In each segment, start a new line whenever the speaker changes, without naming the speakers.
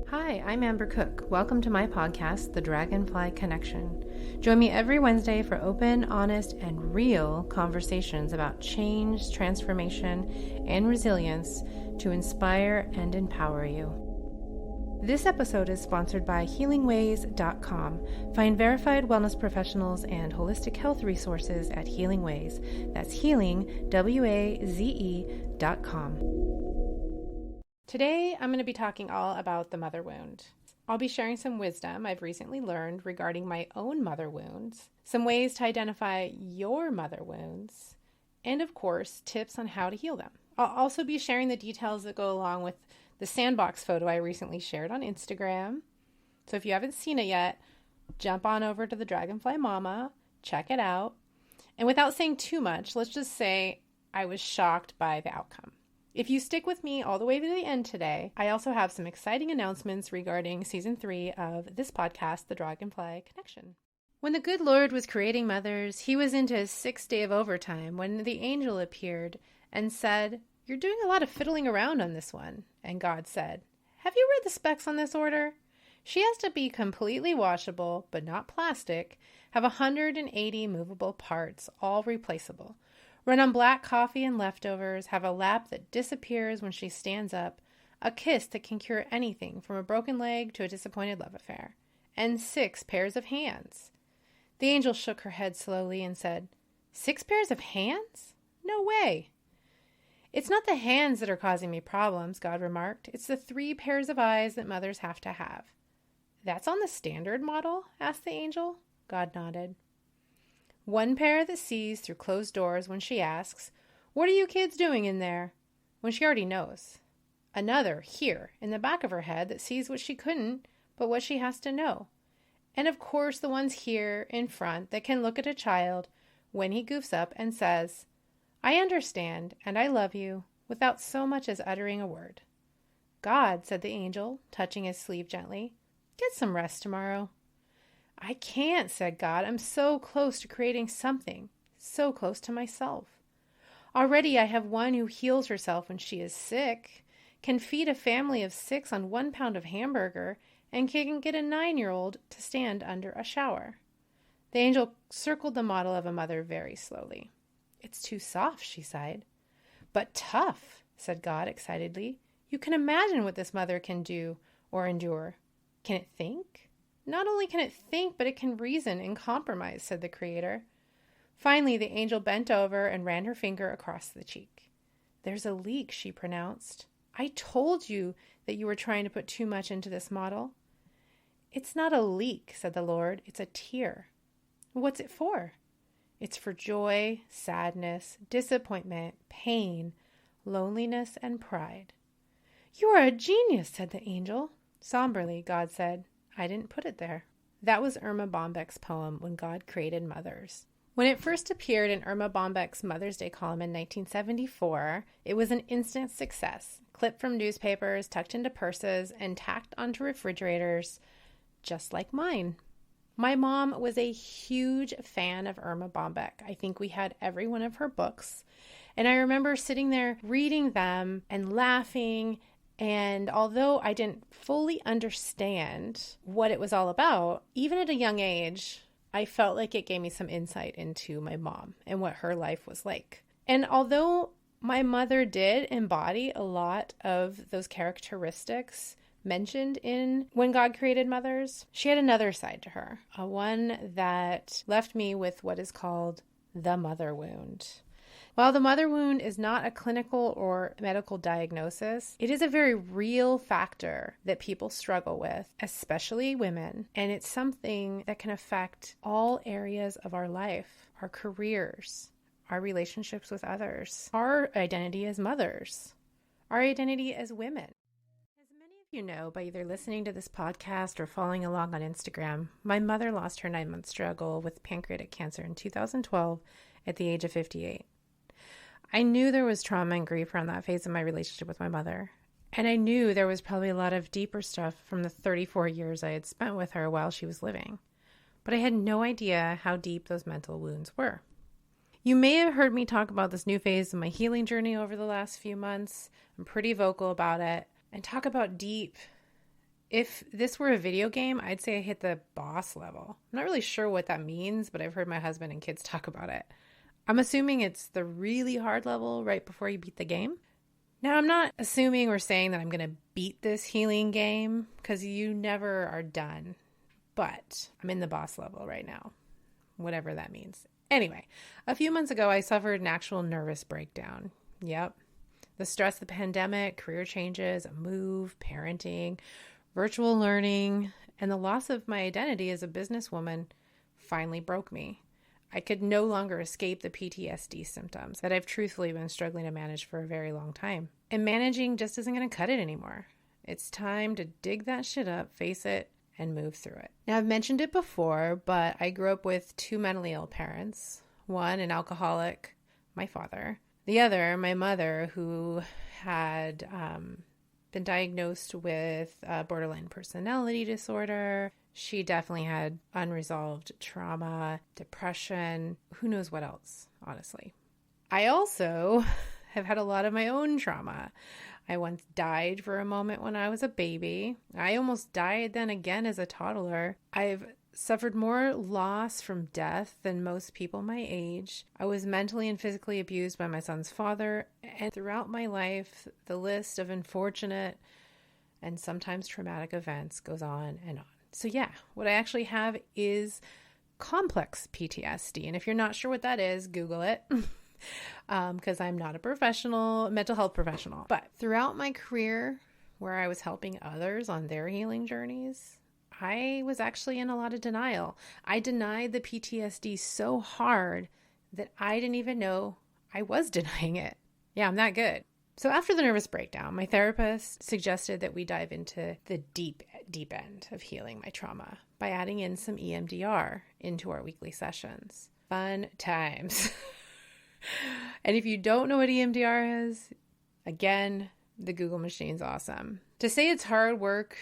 Hi, I'm Amber Cook. Welcome to my podcast, The Dragonfly Connection. Join me every Wednesday for open, honest, and real conversations about change, transformation, and resilience to inspire and empower you. This episode is sponsored by HealingWays.com. Find verified wellness professionals and holistic health resources at Healing Ways. That's healing, WAZE.com. Today, I'm going to be talking all about the mother wound. I'll be sharing some wisdom I've recently learned regarding my own mother wounds, some ways to identify your mother wounds, and of course, tips on how to heal them. I'll also be sharing the details that go along with the Sandbox photo I recently shared on Instagram. So if you haven't seen it yet, jump on over to the Dragonfly Mama, check it out. And without saying too much, let's just say I was shocked by the outcome. If you stick with me all the way to the end today, I also have some exciting announcements regarding Season 3 of this podcast, The Dragonfly Connection. When the good Lord was creating mothers, he was into his 6th day of overtime when the angel appeared and said, "You're doing a lot of fiddling around on this one." And God said, "Have you read the specs on this order? She has to be completely washable, but not plastic, have 180 movable parts, all replaceable. Run on black coffee and leftovers, have a lap that disappears when she stands up, a kiss that can cure anything from a broken leg to a disappointed love affair, and 6 pairs of hands." The angel shook her head slowly and said, "6 pairs of hands? No way." "It's not the hands that are causing me problems," God remarked. "It's the 3 pairs of eyes that mothers have to have." "That's on the standard model?" asked the angel. God nodded. "1 pair that sees through closed doors when she asks, 'What are you kids doing in there?' when she already knows. Another, here, in the back of her head that sees what she couldn't, but what she has to know. And of course the ones here, in front, that can look at a child when he goofs up and says, 'I understand, and I love you,' without so much as uttering a word." "God," said the angel, touching his sleeve gently, "get some rest tomorrow." "I can't," said God. "I'm so close to creating something, so close to myself. Already I have one who heals herself when she is sick, can feed a family of 6 on 1 pound of hamburger, and can get a 9-year-old to stand under a shower." The angel circled the model of a mother very slowly. "It's too soft," she sighed. "But tough," said God excitedly. "You can imagine what this mother can do or endure. Can it think?" "Not only can it think, but it can reason and compromise," said the Creator. Finally, the angel bent over and ran her finger across the cheek. "There's a leak," she pronounced. "I told you that you were trying to put too much into this model." "It's not a leak," said the Lord. "It's a tear." "What's it for?" "It's for joy, sadness, disappointment, pain, loneliness, and pride." "You are a genius," said the angel. Somberly, God said, "I didn't put it there." That was Erma Bombeck's poem, When God Created Mothers. When it first appeared in Erma Bombeck's Mother's Day column in 1974, it was an instant success, clipped from newspapers, tucked into purses, and tacked onto refrigerators, just like mine. My mom was a huge fan of Erma Bombeck. I think we had every one of her books, and I remember sitting there reading them and laughing. And although I didn't fully understand what it was all about, even at a young age, I felt like it gave me some insight into my mom and what her life was like. And although my mother did embody a lot of those characteristics mentioned in When God Created Mothers, she had another side to her, one that left me with what is called the mother wound. While the mother wound is not a clinical or medical diagnosis, it is a very real factor that people struggle with, especially women, and it's something that can affect all areas of our life, our careers, our relationships with others, our identity as mothers, our identity as women. As many of you know by either listening to this podcast or following along on Instagram, my mother lost her 9-month struggle with pancreatic cancer in 2012 at the age of 58. I knew there was trauma and grief around that phase of my relationship with my mother, and I knew there was probably a lot of deeper stuff from the 34 years I had spent with her while she was living, but I had no idea how deep those mental wounds were. You may have heard me talk about this new phase of my healing journey over the last few months. I'm pretty vocal about it, and talk about deep If this were a video game, I'd say I hit the boss level. I'm not really sure what that means, but I've heard my husband and kids talk about it. I'm assuming it's the really hard level right before you beat the game. Now, I'm not assuming or saying that I'm going to beat this healing game because you never are done, but I'm in the boss level right now, whatever that means. Anyway, a few months ago, I suffered an actual nervous breakdown. Yep. The stress of the pandemic, career changes, a move, parenting, virtual learning, and the loss of my identity as a businesswoman finally broke me. I could no longer escape the PTSD symptoms that I've truthfully been struggling to manage for a very long time. And managing just isn't going to cut it anymore. It's time to dig that shit up, face it, and move through it. Now, I've mentioned it before, but I grew up with two mentally ill parents. One, an alcoholic, my father. The other, my mother, who had been diagnosed with borderline personality disorder. She definitely had unresolved trauma, depression, who knows what else, honestly. I also have had a lot of my own trauma. I once died for a moment when I was a baby. I almost died then again as a toddler. I've suffered more loss from death than most people my age. I was mentally and physically abused by my son's father. And throughout my life, the list of unfortunate and sometimes traumatic events goes on and on. So yeah, what I actually have is complex PTSD. And if you're not sure what that is, Google it. Because I'm not a mental health professional. But throughout my career, where I was helping others on their healing journeys, I was actually in a lot of denial. I denied the PTSD so hard that I didn't even know I was denying it. Yeah, I'm that good. So after the nervous breakdown, my therapist suggested that we dive into the deep end of healing my trauma by adding in some EMDR into our weekly sessions. Fun times. And if you don't know what EMDR is, again, the Google machine's awesome. To say it's hard work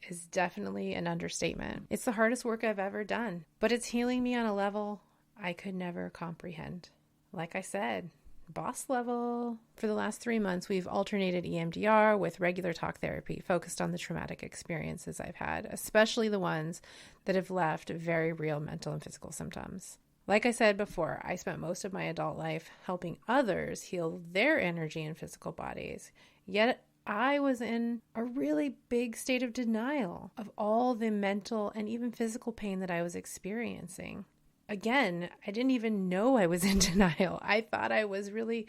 is definitely an understatement. It's the hardest work I've ever done, but it's healing me on a level I could never comprehend. Like I said, boss level. For the last 3 months, we've alternated EMDR with regular talk therapy focused on the traumatic experiences I've had, especially the ones that have left very real mental and physical symptoms. Like I said before, I spent most of my adult life helping others heal their energy and physical bodies, yet I was in a really big state of denial of all the mental and even physical pain that I was experiencing. Again, I didn't even know I was in denial. I thought I was really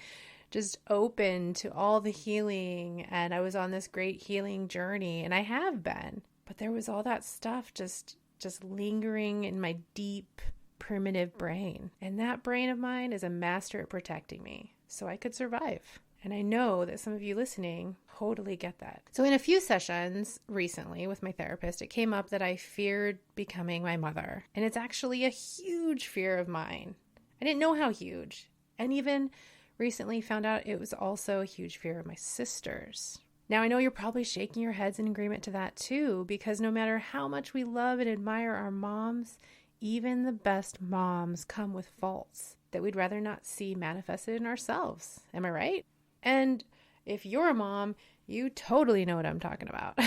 just open to all the healing and I was on this great healing journey, and I have been. But there was all that stuff just lingering in my deep, primitive brain. And that brain of mine is a master at protecting me so I could survive. And I know that some of you listening totally get that. So in a few sessions recently with my therapist, it came up that I feared becoming my mother. And it's actually a huge fear of mine. I didn't know how huge. And even recently found out it was also a huge fear of my sisters. Now I know you're probably shaking your heads in agreement to that too, because no matter how much we love and admire our moms, even the best moms come with faults that we'd rather not see manifested in ourselves. Am I right? And if you're a mom, you totally know what I'm talking about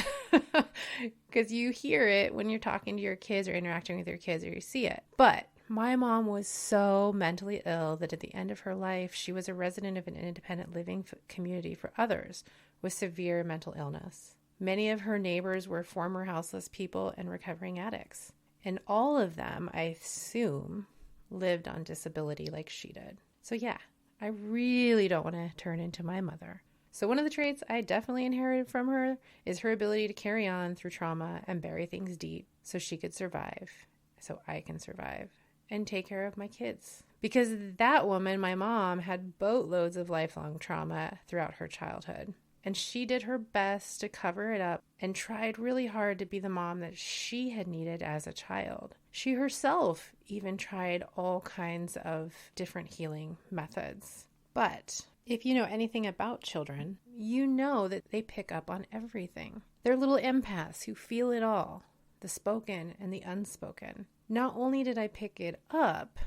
because you hear it when you're talking to your kids or interacting with your kids, or you see it. But my mom was so mentally ill that at the end of her life, she was a resident of an independent living community for others with severe mental illness. Many of her neighbors were former houseless people and recovering addicts. And all of them, I assume, lived on disability like she did. So yeah, I really don't want to turn into my mother. So one of the traits I definitely inherited from her is her ability to carry on through trauma and bury things deep so she could survive, so I can survive and take care of my kids. Because that woman, my mom, had boatloads of lifelong trauma throughout her childhood. And she did her best to cover it up and tried really hard to be the mom that she had needed as a child. She herself even tried all kinds of different healing methods. But if you know anything about children, you know that they pick up on everything. They're little empaths who feel it all, the spoken and the unspoken. Not only did I pick it up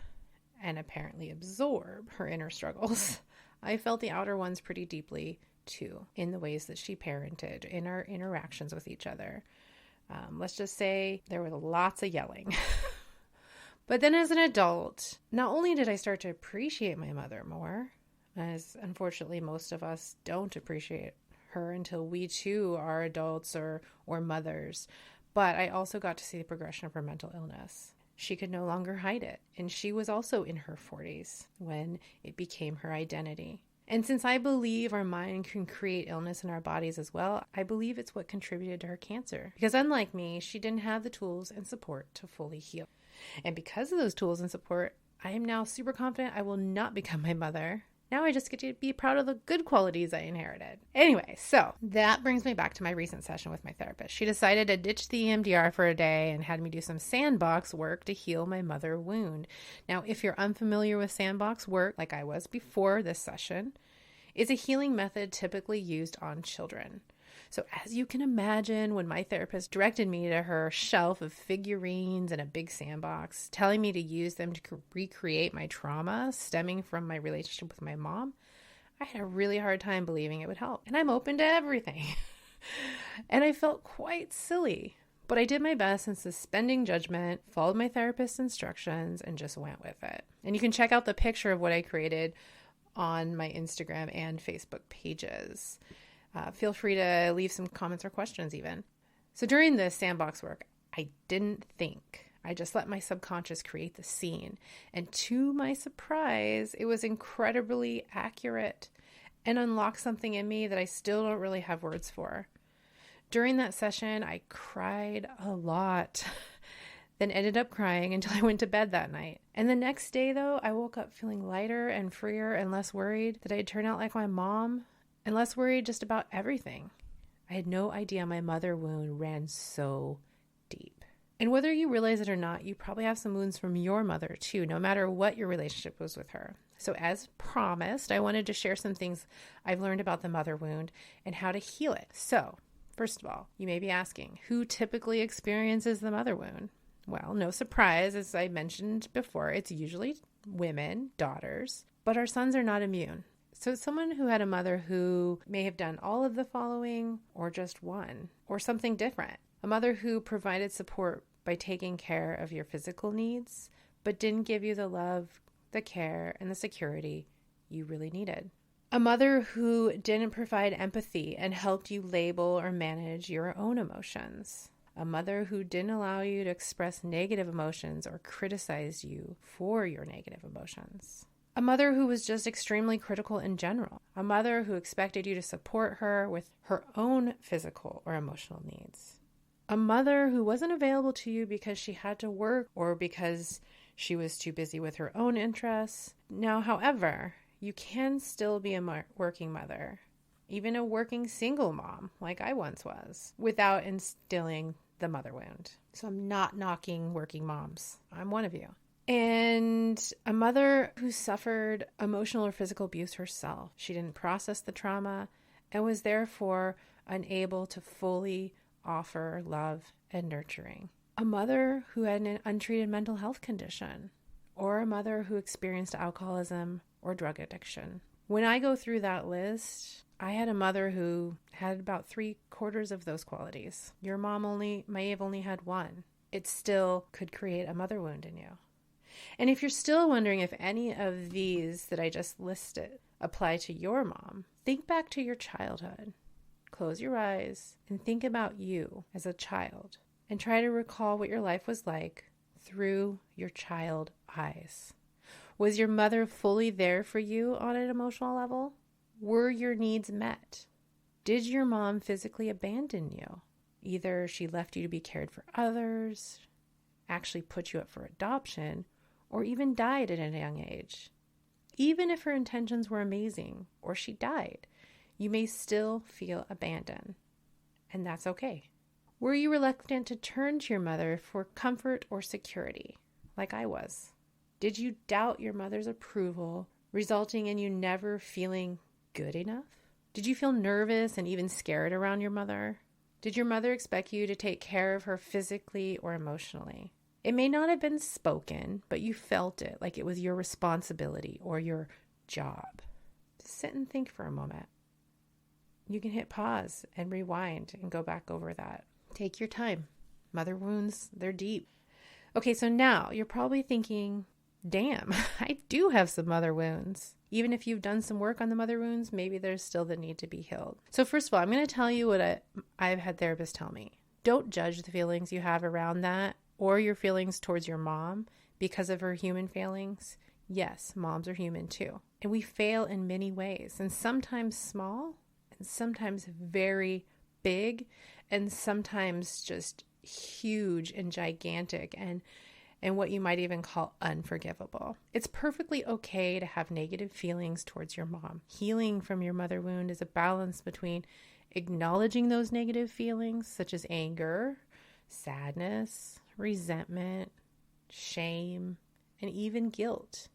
and apparently absorb her inner struggles, I felt the outer ones pretty deeply too, in the ways that she parented, in our interactions with each other. Let's just say there was lots of yelling. But then as an adult, not only did I start to appreciate my mother more, as unfortunately most of us don't appreciate her until we too are adults or mothers, but I also got to see the progression of her mental illness. She could no longer hide it, and she was also in her 40s when it became her identity. And since I believe our mind can create illness in our bodies as well, I believe it's what contributed to her cancer. Because unlike me, she didn't have the tools and support to fully heal. And because of those tools and support, I am now super confident I will not become my mother. Now I just get to be proud of the good qualities I inherited. Anyway, so that brings me back to my recent session with my therapist. She decided to ditch the EMDR for a day and had me do some Sandbox work to heal my mother wound. Now, if you're unfamiliar with Sandbox work, like I was before this session, it's a healing method typically used on children. So as you can imagine, when my therapist directed me to her shelf of figurines and a big sandbox, telling me to use them to recreate my trauma stemming from my relationship with my mom, I had a really hard time believing it would help. And I'm open to everything. And I felt quite silly. But I did my best in suspending judgment, followed my therapist's instructions, and just went with it. And you can check out the picture of what I created on my Instagram and Facebook pages. Feel free to leave some comments or questions even. So during the Sandbox work, I didn't think. I just let my subconscious create the scene. And to my surprise, it was incredibly accurate and unlocked something in me that I still don't really have words for. During that session, I cried a lot, then ended up crying until I went to bed that night. And the next day, though, I woke up feeling lighter and freer and less worried that I'd turn out like my mom, and less worried just about everything. I had no idea my mother wound ran so deep. And whether you realize it or not, you probably have some wounds from your mother too, no matter what your relationship was with her. So as promised, I wanted to share some things I've learned about the mother wound and how to heal it. So, first of all, you may be asking, who typically experiences the mother wound? Well, no surprise, as I mentioned before, it's usually women, daughters, but our sons are not immune. So it's someone who had a mother who may have done all of the following or just one or something different. A mother who provided support by taking care of your physical needs, but didn't give you the love, the care, and the security you really needed. A mother who didn't provide empathy and helped you label or manage your own emotions. A mother who didn't allow you to express negative emotions or criticize you for your negative emotions. A mother who was just extremely critical in general. A mother who expected you to support her with her own physical or emotional needs. A mother who wasn't available to you because she had to work or because she was too busy with her own interests. Now, however, you can still be a working mother, even a working single mom like I once was, without instilling the mother wound. So I'm not knocking working moms. I'm one of you. And a mother who suffered emotional or physical abuse herself. She didn't process the trauma and was therefore unable to fully offer love and nurturing. A mother who had an untreated mental health condition, or a mother who experienced alcoholism or drug addiction. When I go through that list, I had a mother who had about 3/4 of those qualities. Your mom may have only had one. It still could create a mother wound in you. And if you're still wondering if any of these that I just listed apply to your mom, think back to your childhood. Close your eyes and think about you as a child and try to recall what your life was like through your child eyes. Was your mother fully there for you on an emotional level? Were your needs met? Did your mom physically abandon you? Either she left you to be cared for others, actually put you up for adoption, or even died at a young age. Even if her intentions were amazing or she died, you may still feel abandoned, and that's okay. Were you reluctant to turn to your mother for comfort or security, like I was? Did you doubt your mother's approval, resulting in you never feeling good enough? Did you feel nervous and even scared around your mother? Did your mother expect you to take care of her physically or emotionally? It may not have been spoken, but you felt it like it was your responsibility or your job. Just sit and think for a moment. You can hit pause and rewind and go back over that. Take your time. Mother wounds, they're deep. Okay, so now you're probably thinking, damn, I do have some mother wounds. Even if you've done some work on the mother wounds, maybe there's still the need to be healed. So first of all, I'm going to tell you what I've had therapists tell me. Don't judge the feelings you have around that or your feelings towards your mom because of her human failings. Yes, moms are human too. And we fail in many ways, and sometimes small and sometimes very big and sometimes just huge and gigantic and what you might even call unforgivable. It's perfectly okay to have negative feelings towards your mom. Healing from your mother wound is a balance between acknowledging those negative feelings, such as anger, sadness, resentment, shame, and even guilt.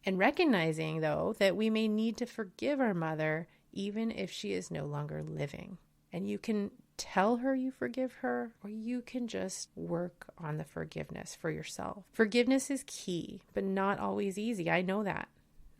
And recognizing, though, that we may need to forgive our mother even if she is no longer living. And you can tell her you forgive her, or you can just work on the forgiveness for yourself. Forgiveness is key, but not always easy. I know that.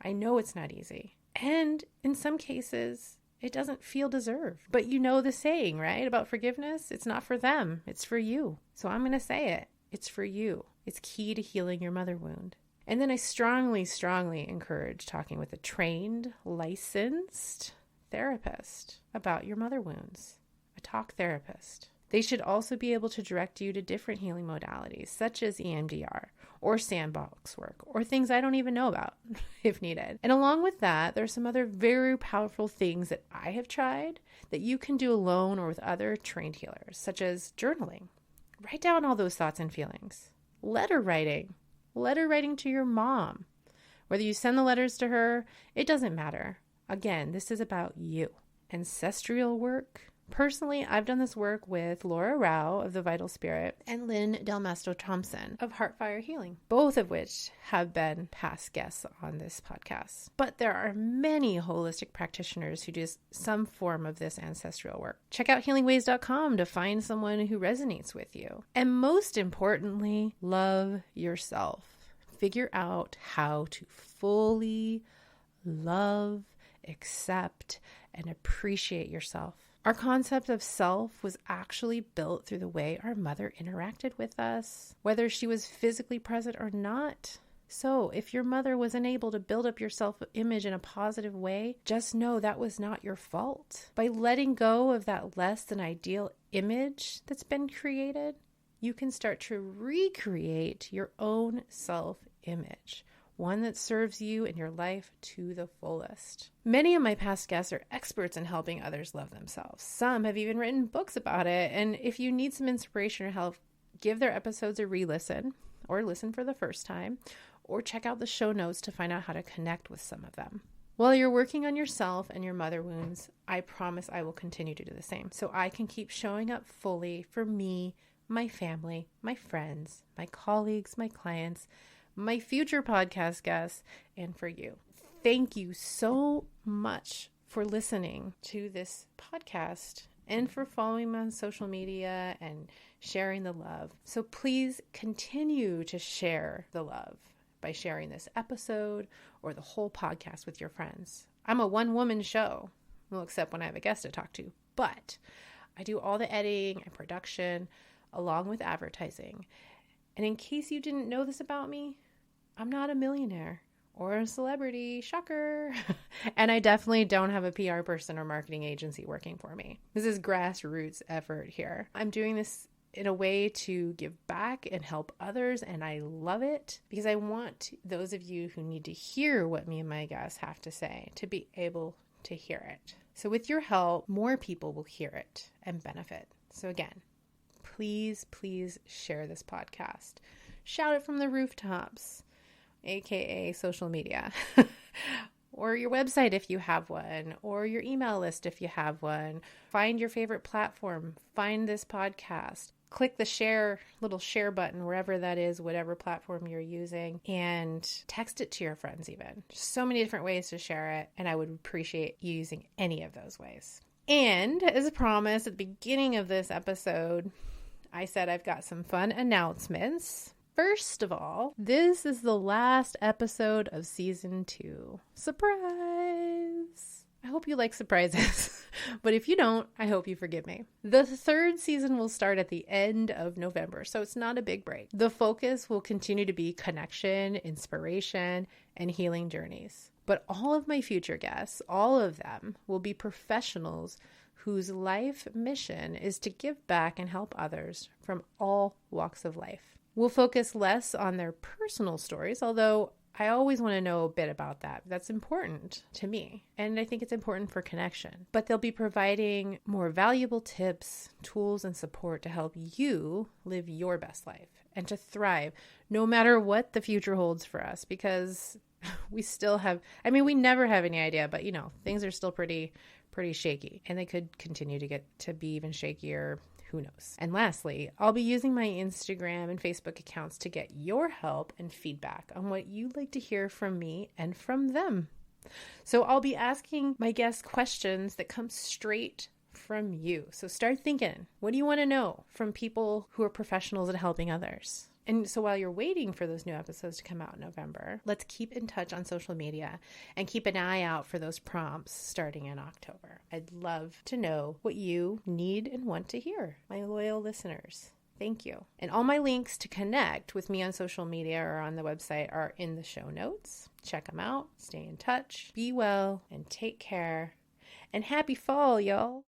I know it's not easy. And in some cases, it doesn't feel deserved. But you know the saying, right? About forgiveness? It's not for them. It's for you. So I'm going to say it. It's for you. It's key to healing your mother wound. And then I strongly, strongly encourage talking with a trained, licensed therapist about your mother wounds. A talk therapist. They should also be able to direct you to different healing modalities, such as EMDR or Sandbox work, or things I don't even know about if needed. And along with that, there's some other very powerful things that I have tried that you can do alone or with other trained healers, such as journaling. Write down all those thoughts and feelings. Letter writing to your mom. Whether you send the letters to her, it doesn't matter. Again, this is about you. Ancestral work. Personally, I've done this work with Laura Rao of The Vital Spirit and Lynn Del Masto Thompson of Heartfire Healing, both of which have been past guests on this podcast. But there are many holistic practitioners who do some form of this ancestral work. Check out healingways.com to find someone who resonates with you. And most importantly, love yourself. Figure out how to fully love, accept, and appreciate yourself. Our concept of self was actually built through the way our mother interacted with us, whether she was physically present or not. So if your mother was unable to build up your self-image in a positive way, just know that was not your fault. By letting go of that less than ideal image that's been created, you can start to recreate your own self-image. One that serves you and your life to the fullest. Many of my past guests are experts in helping others love themselves. Some have even written books about it. And if you need some inspiration or help, give their episodes a re-listen or listen for the first time, or check out the show notes to find out how to connect with some of them. While you're working on yourself and your mother wounds, I promise I will continue to do the same so I can keep showing up fully for me, my family, my friends, my colleagues, my clients, my future podcast guests, and for you. Thank you so much for listening to this podcast and for following me on social media and sharing the love. So please continue to share the love by sharing this episode or the whole podcast with your friends. I'm a one-woman show, well, except when I have a guest to talk to, but I do all the editing and production along with advertising. And in case you didn't know this about me, I'm not a millionaire or a celebrity, shocker. And I definitely don't have a PR person or marketing agency working for me. This is grassroots effort here. I'm doing this in a way to give back and help others, and I love it because I want those of you who need to hear what me and my guests have to say to be able to hear it. So with your help, more people will hear it and benefit. So again, please share this podcast. Shout it from the rooftops, aka social media, or your website if you have one, or your email list if you have one. Find your favorite platform, find this podcast, click the little share button wherever that is, whatever platform you're using, and text it to your friends even. Just so many different ways to share it, and I would appreciate you using any of those ways. And as promised at the beginning of this episode, I said I've got some fun announcements. First of all, this is the last episode of season 2. Surprise! I hope you like surprises, but if you don't, I hope you forgive me. The third season will start at the end of November, so it's not a big break. The focus will continue to be connection, inspiration, and healing journeys. But all of my future guests, all of them, will be professionals whose life mission is to give back and help others from all walks of life. We'll focus less on their personal stories, although I always want to know a bit about that. That's important to me, and I think it's important for connection. But they'll be providing more valuable tips, tools, and support to help you live your best life and to thrive no matter what the future holds for us, because we still have, we never have any idea, but things are still pretty shaky, and they could continue to get to be even shakier. Who knows? And lastly, I'll be using my Instagram and Facebook accounts to get your help and feedback on what you'd like to hear from me and from them. So I'll be asking my guests questions that come straight from you. So start thinking, what do you want to know from people who are professionals at helping others? And so while you're waiting for those new episodes to come out in November, let's keep in touch on social media and keep an eye out for those prompts starting in October. I'd love to know what you need and want to hear, my loyal listeners. Thank you. And all my links to connect with me on social media or on the website are in the show notes. Check them out. Stay in touch. Be well and take care. And happy fall, y'all.